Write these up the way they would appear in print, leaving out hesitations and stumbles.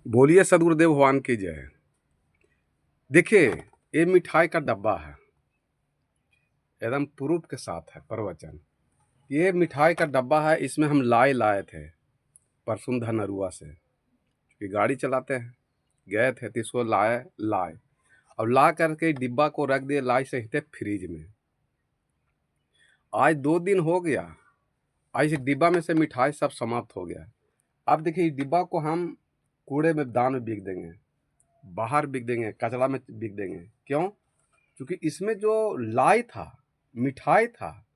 बोलिए सदगुरुदेव भगवान की जय। देखिए, ये मिठाई का डब्बा है, एकदम प्रूफ के साथ है प्रवचन। ये मिठाई का डब्बा है, इसमें हम लाए थे परसों धनरुआ से, कि गाड़ी चलाते हैं, गए थे तो इसको लाए और ला करके डिब्बा को रख दिए लाई से हिते फ्रिज में। आज 2 दिन हो गया, आज इस डिब्बा में से मिठाई सब समाप्त हो गया। अब देखिए, इस डिब्बा को हम कूड़े में दान में बिक देंगे, बाहर बिक देंगे, कचरा में बिक देंगे। क्यों? क्योंकि इसमें जो लाई था, मिठाई था,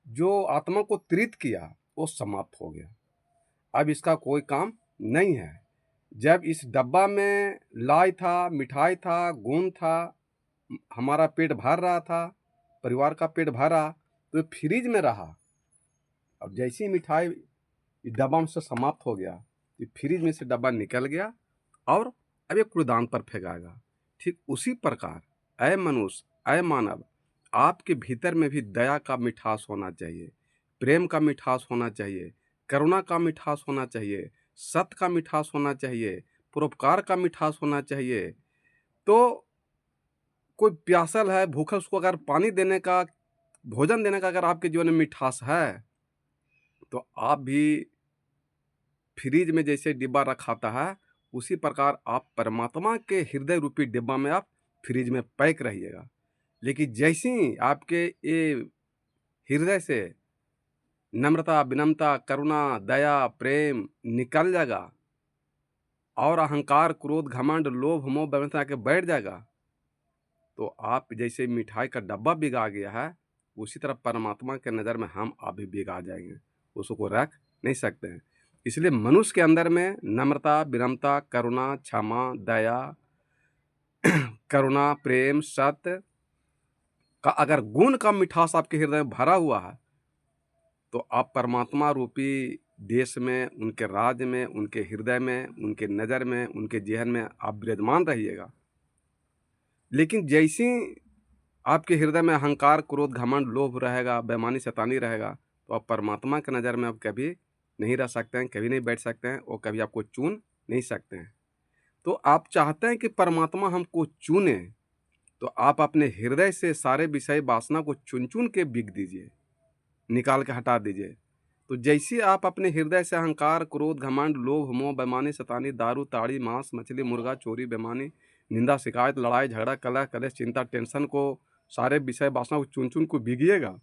जो आत्मा को तृप्त किया, वो समाप्त हो गया। अब इसका कोई काम नहीं है। जब इस डब्बा में लाई था, मिठाई था, गुण था, हमारा पेट भर रहा था, परिवार का पेट भरा, तो ये फ्रिज में रहा। अब जैसी मिठाई इस डब्बा में से समाप्त हो गया, तो फ्रिज में से डब्बा निकल गया और अब ये कूड़ेदान पर फेंकाएगा। ठीक उसी प्रकार अय मनुष्य, अय मानव, आपके भीतर में भी दया का मिठास होना चाहिए, प्रेम का मिठास होना चाहिए, करुणा का मिठास होना चाहिए, सत्य का मिठास होना चाहिए, परोपकार का मिठास होना चाहिए। तो कोई प्यासल है, भूखा, उसको अगर पानी देने का, भोजन देने का अगर आपके जीवन में मिठास है, तो आप भी फ्रिज में जैसे डिब्बा रखाता है, उसी प्रकार आप परमात्मा के हृदय रूपी डिब्बा में आप फ्रिज में पैक रहिएगा। लेकिन जैसे ही आपके ये हृदय से नम्रता, विनम्रता, करुणा, दया, प्रेम निकल जाएगा और अहंकार, क्रोध, घमंड, लोभ, मोह, व्यवस्था के बैठ जाएगा, तो आप जैसे मिठाई का डब्बा बिगा गया है, उसी तरह परमात्मा के नज़र में हम आप भी बिगा जाएंगे, उसको रख नहीं सकते हैं। इसलिए मनुष्य के अंदर में नम्रता, विनम्रता, करुणा, क्षमा, दया, करुणा, प्रेम, सत्य का अगर गुण का मिठास आपके हृदय में भरा हुआ है, तो आप परमात्मा रूपी देश में, उनके राज्य में, उनके हृदय में, उनके नज़र में, उनके जेहन में आप विराजमान रहिएगा। लेकिन जैसे आपके हृदय में अहंकार, क्रोध, घमंड, लोभ रहेगा, बेईमानी, शैतानी रहेगा, तो आप परमात्मा के नज़र में आप कभी नहीं रह सकते हैं, कभी नहीं बैठ सकते हैं और कभी आपको चुन नहीं सकते हैं। तो आप चाहते हैं कि परमात्मा हमको चुने, तो आप अपने हृदय से सारे विषय वासना को चुन चुन के बिक दीजिए, निकाल के हटा दीजिए। तो जैसे आप अपने हृदय से अहंकार, क्रोध, घमंड, लोभ, मोह, बेईमानी, शैतानी, दारू, ताड़ी, मांस, मछली, मुर्गा, चोरी, बेईमानी, निंदा, शिकायत, लड़ाई झगड़ा, कलह, कलेश, चिंता, टेंशन को, सारे विषय वासना को चुन चुन को बिगिएगा,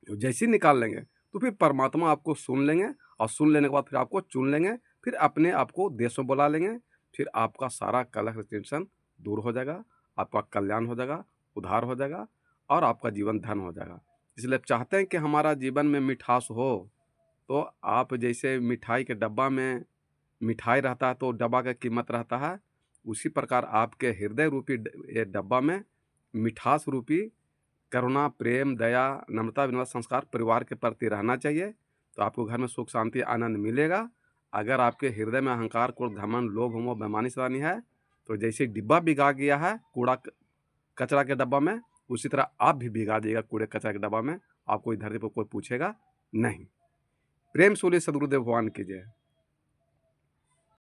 तो जैसे ही निकाल लेंगे, तो फिर परमात्मा आपको सुन लेंगे और सुन लेने के बाद फिर आपको चुन लेंगे, फिर अपने आप को देश में बुला लेंगे। फिर आपका सारा कलह, टेंशन दूर हो जाएगा, आपका कल्याण हो जाएगा, उद्धार हो जाएगा और आपका जीवन धन हो जाएगा। इसलिए चाहते हैं कि हमारा जीवन में मिठास हो, तो आप जैसे मिठाई के डब्बा में मिठाई रहता है तो डब्बा का कीमत रहता है, उसी प्रकार आपके हृदय रूपी ये डब्बा में मिठास रूपी करुणा, प्रेम, दया, नम्रता, विनम्रता संस्कार परिवार के प्रति रहना चाहिए, तो आपको घर में सुख, शांति, आनंद मिलेगा। अगर आपके हृदय में अहंकार, क्रोध, घमंड, लोभ, मोह, बेईमानी, शैतानी है, तो जैसे डिब्बा बिगा गया है कूड़ा कचरा के डब्बा में, उसी तरह आप भी बिगा दिएगा कूड़े कचरा के डब्बा में। आपको इस धरती पर कोई पूछेगा नहीं। प्रेम सूर्य सदगुरुदेव भगवान की जय।